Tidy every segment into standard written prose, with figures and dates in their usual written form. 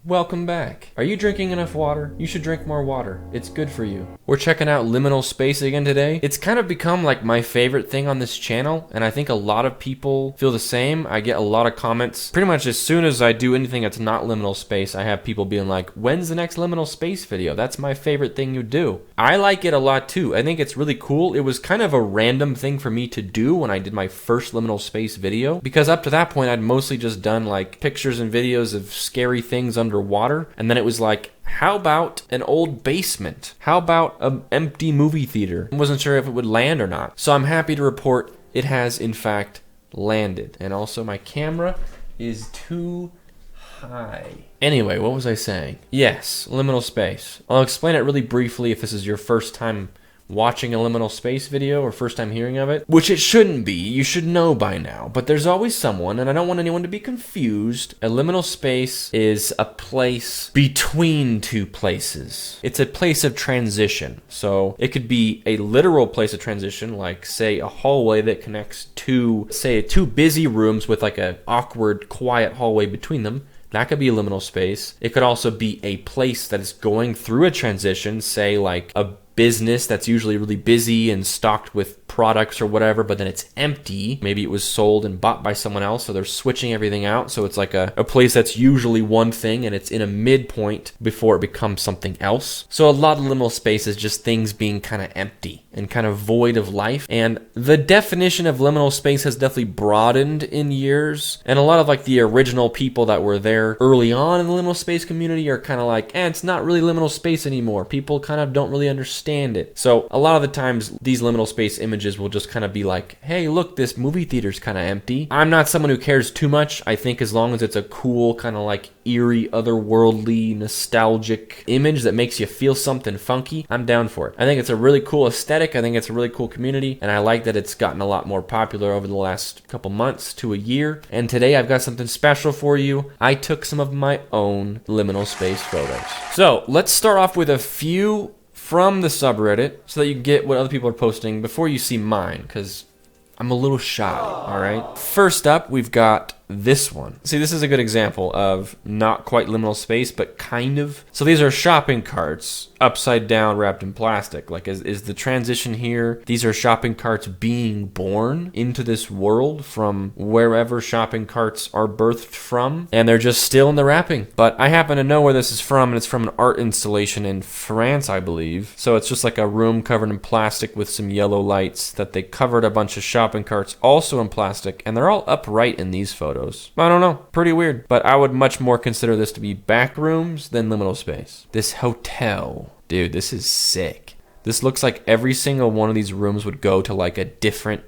Welcome back. Are you drinking enough water? You should drink more water. It's good for you. We're checking out liminal space again today. It's kind of become like my favorite thing on this channel, and I think a lot of people feel the same. I get a lot of comments. Pretty much as soon as I do anything that's not liminal space, I have people being like, when's the next liminal space video? That's my favorite thing you do. I like it a lot too. I think it's really cool. It was kind of a random thing for me to do when I did my first liminal space video, because up to that point I'd mostly just done like pictures and videos of scary things underwater, and then it was like, how about an old basement? How about an empty movie theater? I wasn't sure if it would land or not. So I'm happy to report it has in fact landed. And also my camera is too high. Anyway, what was I saying? Yes, liminal space. I'll explain it really briefly if this is your first time watching a liminal space video or first time hearing of it, which it shouldn't be. You should know by now, but there's always someone, and I don't want anyone to be confused. A liminal space is a place between two places. It's a place of transition. So it could be a literal place of transition, like say a hallway that connects to, say, two busy rooms with like an awkward, quiet hallway between them. That could be a liminal space. It could also be a place that is going through a transition, say like a business that's usually really busy and stocked with products or whatever, but then it's empty. Maybe it was sold and bought by someone else, so they're switching everything out. So it's like a place that's usually one thing and it's in a midpoint before it becomes something else. So a lot of liminal space is just things being kind of empty and kind of void of life. And the definition of liminal space has definitely broadened in years. And a lot of like the original people that were there early on in the liminal space community are kind of like, it's not really liminal space anymore. People kind of don't really understand it. So a lot of the times these liminal space images will just kind of be like, hey, look, this movie theater's kind of empty. I'm not someone who cares too much. I think as long as it's a cool kind of like eerie, otherworldly, nostalgic image that makes you feel something funky, I'm down for it. I think it's a really cool aesthetic. I think it's a really cool community, and I like that it's gotten a lot more popular over the last couple months to a year. And today I've got something special for you. I took some of my own liminal space photos. So let's start off with a few from the subreddit so that you get what other people are posting before you see mine, because I'm a little shy, all right? First up, we've got this one. See, this is a good example of not quite liminal space, but kind of. So these are shopping carts upside down wrapped in plastic. Like is the transition here, these are shopping carts being born into this world from wherever shopping carts are birthed from, and they're just still in the wrapping. But I happen to know where this is from, and it's from an art installation in France, I believe. So it's just like a room covered in plastic with some yellow lights that they covered a bunch of shopping carts also in plastic, and they're all upright in these photos. I don't know, pretty weird, but I would much more consider this to be back rooms than liminal space. This hotel, dude, this is sick. This looks like every single one of these rooms would go to like a different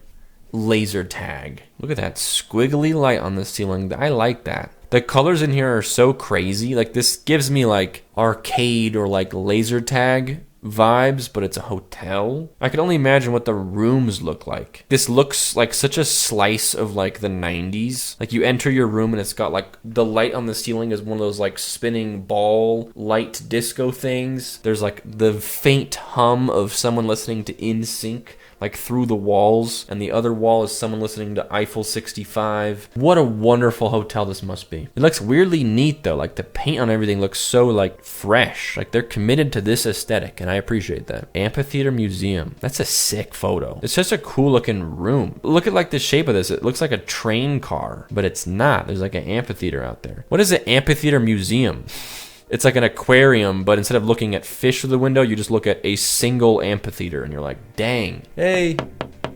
laser tag. Look at that squiggly light on the ceiling. I like that. The colors in here are so crazy. Like this gives me like arcade or like laser tag vibes, but it's a hotel. I can only imagine what the rooms look like. This looks like such a slice of like the 90s. Like you enter your room and it's got like the light on the ceiling is one of those like spinning ball light disco things. There's like the faint hum of someone listening to NSYNC like through the walls, and the other wall is someone listening to Eiffel 65. What a wonderful hotel this must be. It looks weirdly neat though, like the paint on everything looks so like fresh. Like they're committed to this aesthetic, and I appreciate that. Amphitheater Museum. That's a sick photo. It's just a cool looking room. Look at like the shape of this. It looks like a train car, but it's not. There's like an amphitheater out there. What is an amphitheater museum? It's like an aquarium, but instead of looking at fish through the window, you just look at a single amphitheater, and you're like, dang. Hey,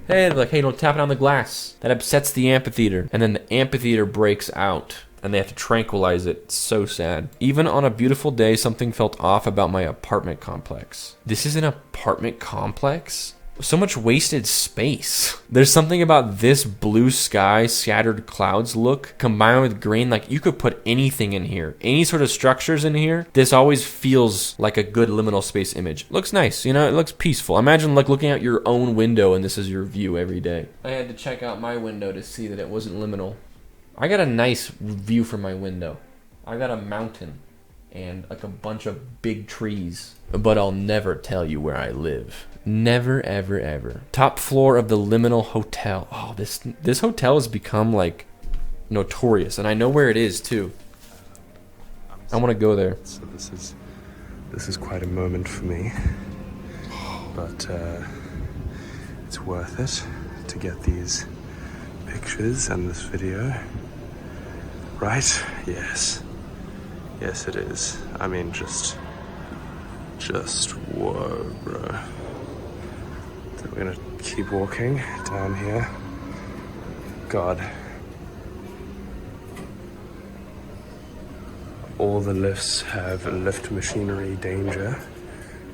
like, hey, don't tap it on the glass. That upsets the amphitheater. And then the amphitheater breaks out, and they have to tranquilize it. It's so sad. Even on a beautiful day, something felt off about my apartment complex. This is an apartment complex? So much wasted space. There's something about this blue sky, scattered clouds look combined with green. Like you could put anything in here, any sort of structures in here. This always feels like a good liminal space image. It looks nice, you know, it looks peaceful. Imagine like looking out your own window and this is your view every day. I had to check out my window to see that it wasn't liminal. I got a nice view from my window. I got a mountain and like a bunch of big trees, but I'll never tell you where I live. Never, ever, ever. Top floor of the Liminal Hotel. Oh, this hotel has become like notorious, and I know where it is too. I want to go there. So this is quite a moment for me, but it's worth it to get these pictures and this video. Right? Yes. Yes, it is. I mean, just whoa, bro. So we're gonna keep walking down here. God. All the lifts have lift machinery danger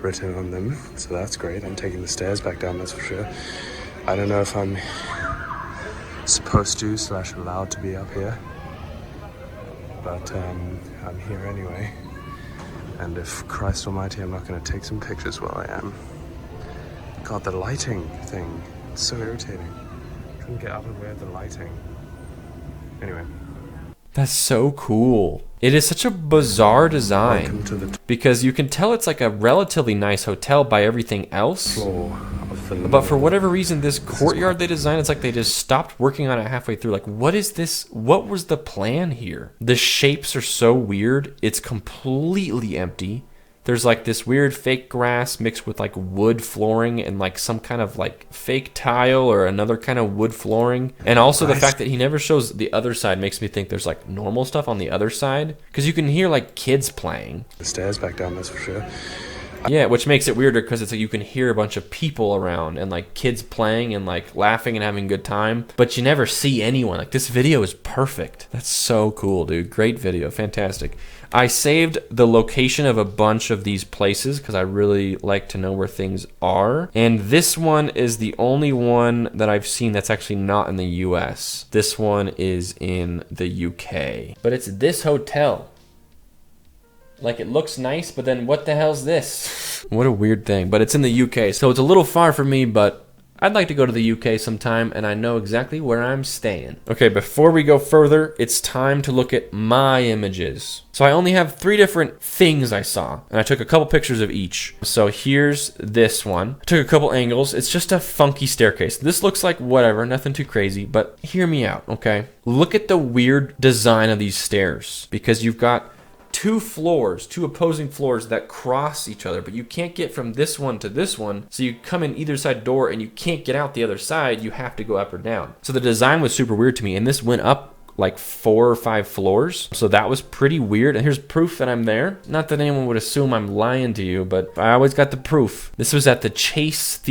written on them, so that's great. I'm taking the stairs back down, that's for sure. I don't know if I'm supposed to / allowed to be up here, but I'm here anyway. And if Christ almighty, I'm not going to take some pictures while I am. God, the lighting thing, it's so irritating. I couldn't get out of the way of the lighting. Anyway. That's so cool. It is such a bizarre design because you can tell it's like a relatively nice hotel by everything else. But for whatever reason, this courtyard they designed, it's like they just stopped working on it halfway through. Like, what is this? What was the plan here? The shapes are so weird. It's completely empty. There's like this weird fake grass mixed with like wood flooring and like some kind of like fake tile or another kind of wood flooring. And also the fact that he never shows the other side makes me think there's like normal stuff on the other side. Because you can hear like kids playing. The stairs back down, that's for sure. Yeah, which makes it weirder because it's like you can hear a bunch of people around and like kids playing and like laughing and having a good time, but you never see anyone. Like, this video is perfect. That's so cool, dude. Great video. Fantastic. I saved the location of a bunch of these places because I really like to know where things are. And this one is the only one that I've seen that's actually not in the US. This one is in the UK. But it's this hotel. Like, it looks nice, but then what the hell's this? What a weird thing. But it's in the UK, so it's a little far from me, but I'd like to go to the UK sometime, and I know exactly where I'm staying. Okay, before we go further, it's time to look at my images. So I only have 3 different things I saw, and I took a couple pictures of each. So here's this one. I took a couple angles. It's just a funky staircase. This looks like whatever, nothing too crazy, but hear me out, okay? Look at the weird design of these stairs, because you've got 2 floors, 2 opposing floors that cross each other, but you can't get from this one to this one, so you come in either side door and you can't get out the other side. You have to go up or down. So the design was super weird to me, and this went up like 4 or 5 floors, so that was pretty weird. And here's proof that I'm there. Not that anyone would assume I'm lying to you, but I always got the proof. This was at the Chase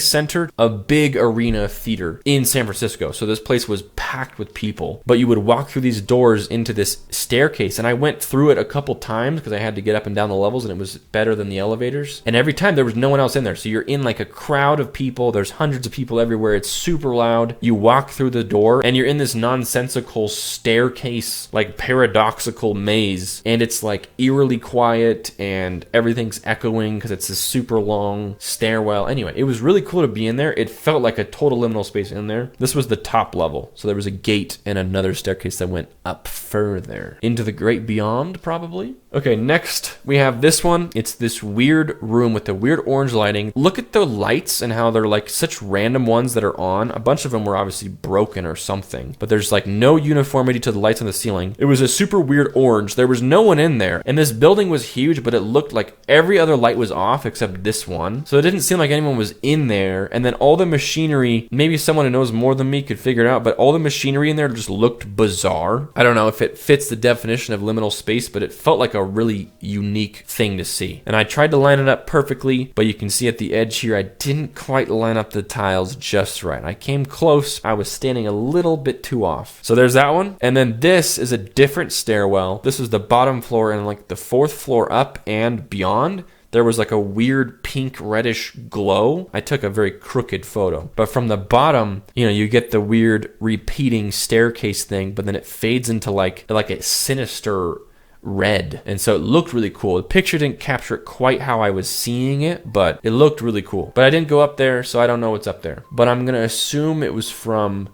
Center, a big arena theater in San Francisco. So this place was packed with people, but you would walk through these doors into this staircase, and I went through it a couple times because I had to get up and down the levels, and it was better than the elevators. And every time there was no one else in there, so you're in like a crowd of people. There's hundreds of people everywhere. It's super loud. You walk through the door and you're in this nonsensical staircase, like paradoxical maze, and it's like eerily quiet and everything's echoing because it's a super long stairwell. Anyway, it was really cool to be in there. It felt like a total liminal space in there. This was the top level, so there was a gate and another staircase that went up further into the great beyond, probably. Okay, next we have this one. It's this weird room with the weird orange lighting. Look at the lights and how they're like such random ones that are on. A bunch of them were obviously broken or something, but there's like no uniformity to the lights on the ceiling. It was a super weird orange. There was no one in there, and this building was huge, but it looked like every other light was off except this one. So it didn't seem like anyone was in there. And then all the machinery, maybe someone who knows more than me could figure it out, but all the machinery in there just looked bizarre. I don't know if it fits the definition of liminal space, but it felt like a really unique thing to see. And I tried to line it up perfectly, but you can see at the edge here, I didn't quite line up the tiles just right. I came close. I was standing a little bit too off. So there's that one. And then this is a different stairwell. This is the bottom floor, and like the 4th floor up and beyond, there was like a weird pink reddish glow. I took a very crooked photo, but from the bottom, you know, you get the weird repeating staircase thing, but then it fades into like a sinister red. And so it looked really cool. The picture didn't capture it quite how I was seeing it, but it looked really cool. But I didn't go up there, so I don't know what's up there. But I'm going to assume it was from,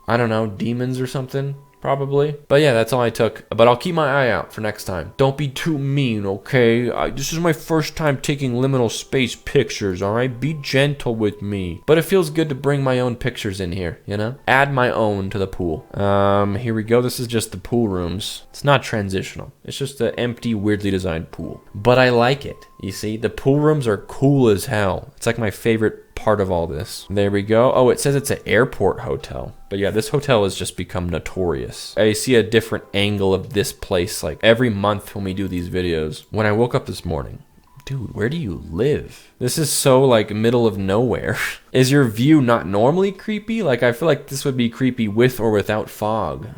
I don't know, demons or something. probably. But yeah, that's all I took. But I'll keep my eye out for next time. Don't be too mean, okay? This is my first time taking liminal space pictures, all right? Be gentle with me. But it feels good to bring my own pictures in here, you know? Add my own to the pool. Here we go. This is just the pool rooms. It's not transitional. It's just an empty, weirdly designed pool. But I like it. You see, the pool rooms are cool as hell. It's like my favorite part of all this. There we go. Oh, it says it's an airport hotel. But yeah, this hotel has just become notorious. I see a different angle of this place like every month when we do these videos. When I woke up this morning, dude, where do you live? This is so like middle of nowhere. Is your view not normally creepy? Like I feel like this would be creepy with or without fog.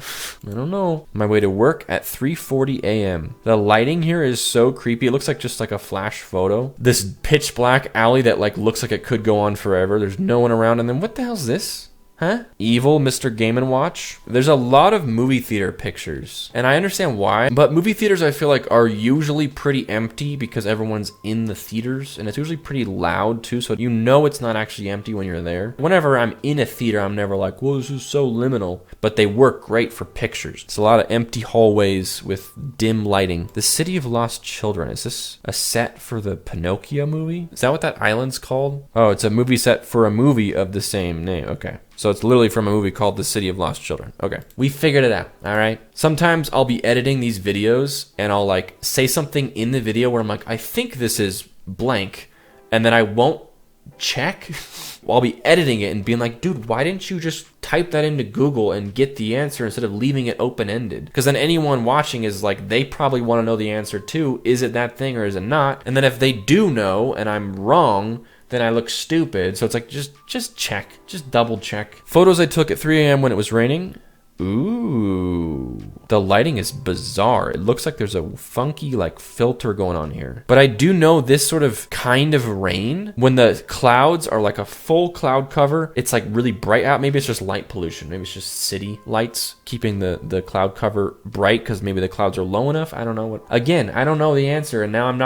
I don't know. My way to work at 3:40 a.m. The lighting here is so creepy. It looks like just like a flash photo. This pitch black alley that like looks like it could go on forever. There's no one around. And then what the hell's this? Huh? Evil Mr. Game & Watch. There's a lot of movie theater pictures. And I understand why. But movie theaters, I feel like, are usually pretty empty because everyone's in the theaters. And it's usually pretty loud, too. So you know it's not actually empty when you're there. Whenever I'm in a theater, I'm never like, whoa, this is so liminal. But they work great for pictures. It's a lot of empty hallways with dim lighting. The City of Lost Children. Is this a set for the Pinocchio movie? Is that what that island's called? Oh, it's a movie set for a movie of the same name. Okay. So it's literally from a movie called The City of Lost Children. Okay. We figured it out, all right? Sometimes I'll be editing these videos and I'll like say something in the video where I'm like, I think this is blank. And then I won't check. I'll be editing it and being like, dude, why didn't you just type that into Google and get the answer instead of leaving it open-ended? Because then anyone watching is like, they probably want to know the answer too. Is it that thing or is it not? And then if they do know and I'm wrong, then I look stupid. So it's like, just check. Just double check. Photos I took at 3 a.m. when it was raining. Ooh. The lighting is bizarre. It looks like there's a funky like filter going on here. But I do know this sort of kind of rain, when the clouds are like a full cloud cover, it's like really bright out. Maybe it's just light pollution. Maybe it's just city lights keeping the cloud cover bright because maybe the clouds are low enough. I don't know what. Again, I don't know the answer, and now I'm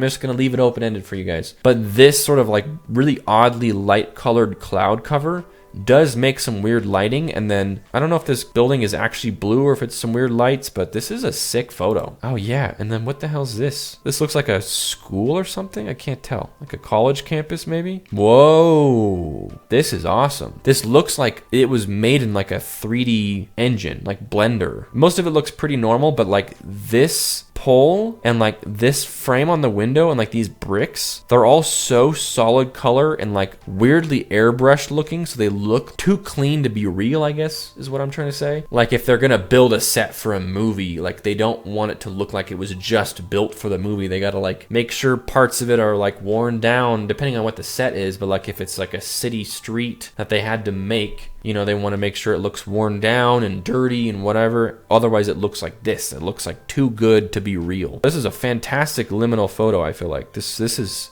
just gonna leave it open-ended for you guys. But this sort of like really oddly light colored cloud cover does make some weird lighting. And then I don't know if this building is actually blue or if it's some weird lights, but this is a sick photo. Oh yeah. And then what the hell is this? This looks like a school or something. I can't tell. Like a college campus maybe. Whoa, this is awesome. This looks like it was made in like a 3D engine, like Blender. Most of it looks pretty normal, but like this pole and like this frame on the window and like these bricks, they're all so solid color and like weirdly airbrushed looking, so they look too clean to be real, I guess is what I'm trying to say. Like if they're gonna build a set for a movie, like they don't want it to look like it was just built for the movie. They gotta like make sure parts of it are like worn down depending on what the set is. But like if it's like a city street that they had to make, you know, they want to make sure it looks worn down and dirty and whatever. Otherwise it looks like this. It looks like too good to be real. This is a fantastic liminal photo. I feel like this is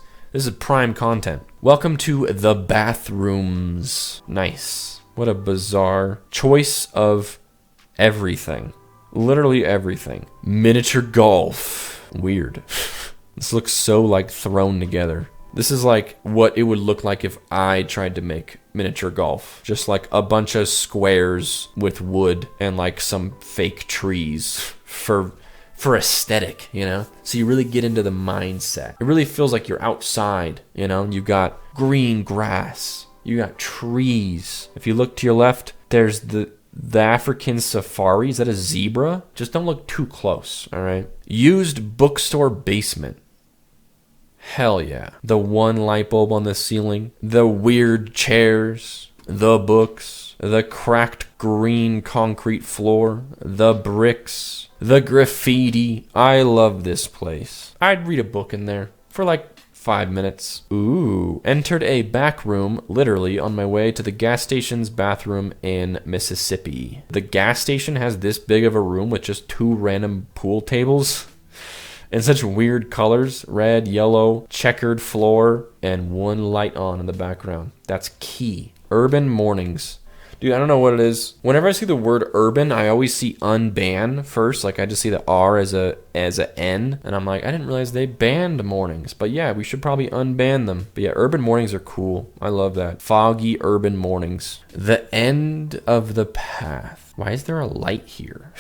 prime content. Welcome to the bathrooms. Nice. What a bizarre choice of everything. Literally everything. Miniature golf. Weird. This looks so like thrown together. This is like what it would look like if I tried to make miniature golf. Just like a bunch of squares with wood and like some fake trees for aesthetic, you know? So you really get into the mindset. It really feels like you're outside, you know? You've got green grass. You got trees. If you look to your left, there's the African safari. Is that a zebra? Just don't look too close, all right? Used bookstore basement. Hell yeah. The one light bulb on the ceiling, the weird chairs, the books, the cracked green concrete floor, the bricks, the graffiti. I love this place. I'd read a book in there for like 5 minutes. Ooh. Entered a back room, literally, on my way to the gas station's bathroom in Mississippi. The gas station has this big of a room with just 2 random pool tables. In such weird colors, red, yellow, checkered floor, and 1 light on in the background. That's key. Urban mornings. Dude, I don't know what it is. Whenever I see the word urban, I always see unban first. Like I just see the R as a N, and I'm like, I didn't realize they banned mornings. But yeah, we should probably unban them. But yeah, urban mornings are cool. I love that. Foggy urban mornings. The end of the path. Why is there a light here?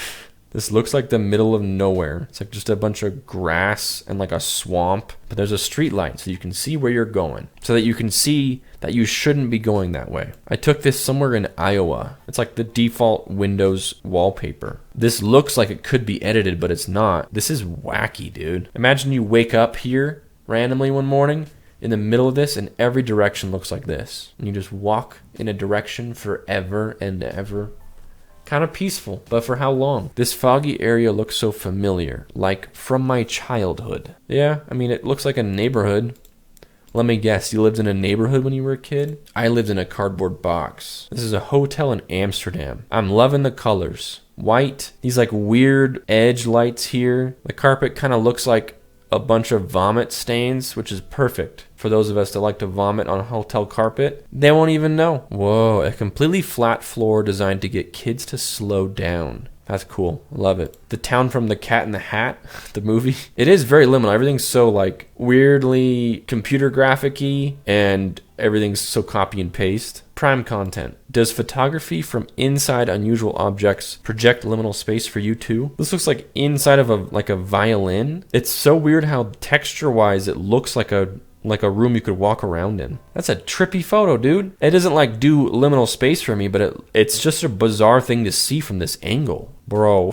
This looks like the middle of nowhere. It's like just a bunch of grass and like a swamp. But there's a street light so you can see where you're going. So that you can see that you shouldn't be going that way. I took this somewhere in Iowa. It's like the default Windows wallpaper. This looks like it could be edited, but it's not. This is wacky, dude. Imagine you wake up here randomly one morning in the middle of this and every direction looks like this. And you just walk in a direction forever and ever. Kind of peaceful, but for how long? This foggy area looks so familiar, like from my childhood. Yeah, I mean, it looks like a neighborhood. Let me guess, you lived in a neighborhood when you were a kid? I lived in a cardboard box. This is a hotel in Amsterdam. I'm loving the colors. White, these like weird edge lights here. The carpet kind of looks like a bunch of vomit stains, which is perfect for those of us that like to vomit on a hotel carpet. They won't even know. Whoa, a completely flat floor designed to get kids to slow down. That's cool. Love it. The town from The Cat in the Hat, the movie. It is very liminal. Everything's so like weirdly computer graphic-y and everything's so copy and paste. Prime content. Does photography from inside unusual objects project liminal space for you too? This looks like inside of a violin. It's so weird how texture-wise it looks like a room you could walk around in. That's a trippy photo, dude. It doesn't like do liminal space for me, but it's just a bizarre thing to see from this angle. Bro,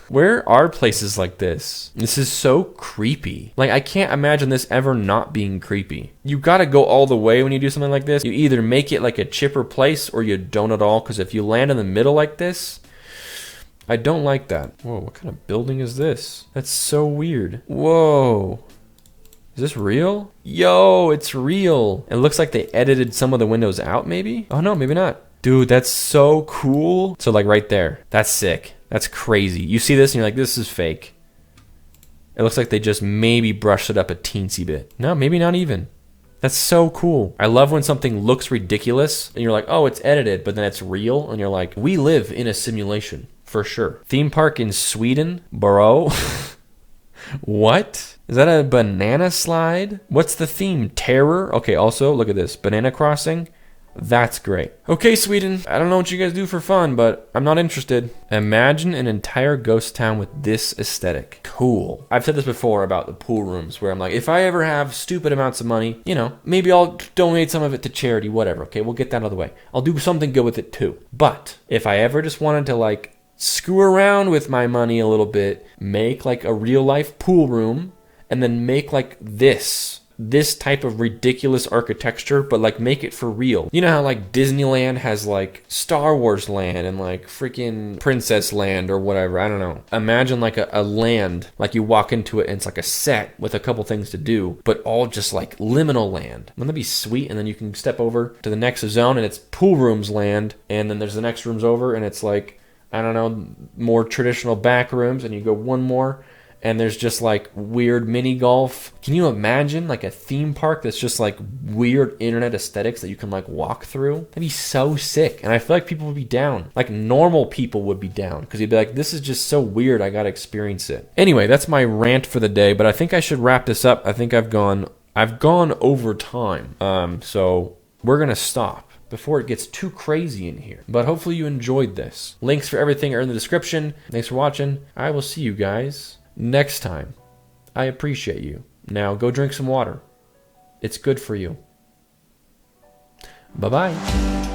where are places like this? This is so creepy. Like, I can't imagine this ever not being creepy. You gotta go all the way when you do something like this. You either make it like a chipper place or you don't at all, because if you land in the middle like this, I don't like that. Whoa, what kind of building is this? That's so weird. Whoa. Is this real? Yo, it's real. It looks like they edited some of the windows out, maybe? Oh no, maybe not. Dude, that's so cool. So like right there, that's sick. That's crazy. You see this and you're like, this is fake. It looks like they just maybe brushed it up a teensy bit. No, maybe not even. That's so cool. I love when something looks ridiculous and you're like, oh, it's edited, but then it's real. And you're like, we live in a simulation for sure. Theme park in Sweden, bro. What? Is that a banana slide? What's the theme? Terror? Okay, also, look at this. Banana crossing. That's great. Okay, Sweden. I don't know what you guys do for fun, but I'm not interested. Imagine an entire ghost town with this aesthetic. Cool. I've said this before about the pool rooms, where I'm like, if I ever have stupid amounts of money, you know, maybe I'll donate some of it to charity, whatever. Okay, we'll get that out of the way. I'll do something good with it too. But if I ever just wanted to like screw around with my money a little bit, make like a real life pool room, and then make like this type of ridiculous architecture, but like make it for real. You know how like Disneyland has like Star Wars land and like freaking Princess Land or whatever, I don't know. Imagine like a land, like you walk into it and it's like a set with a couple things to do, but all just like liminal land. Wouldn't that be sweet? And then you can step over to the next zone and it's pool rooms land, and then there's the next rooms over and it's like, I don't know, more traditional back rooms, and you go one more and there's just like weird mini golf. Can you imagine like a theme park that's just like weird internet aesthetics that you can like walk through? That'd be so sick. And I feel like people would be down. Like normal people would be down, because you'd be like, this is just so weird, I gotta experience it. Anyway, that's my rant for the day, but I think I should wrap this up. I think I've gone over time. So we're gonna stop before it gets too crazy in here. But hopefully you enjoyed this. Links for everything are in the description. Thanks for watching. I will see you guys next time. I appreciate you. Now go drink some water. It's good for you. Bye-bye.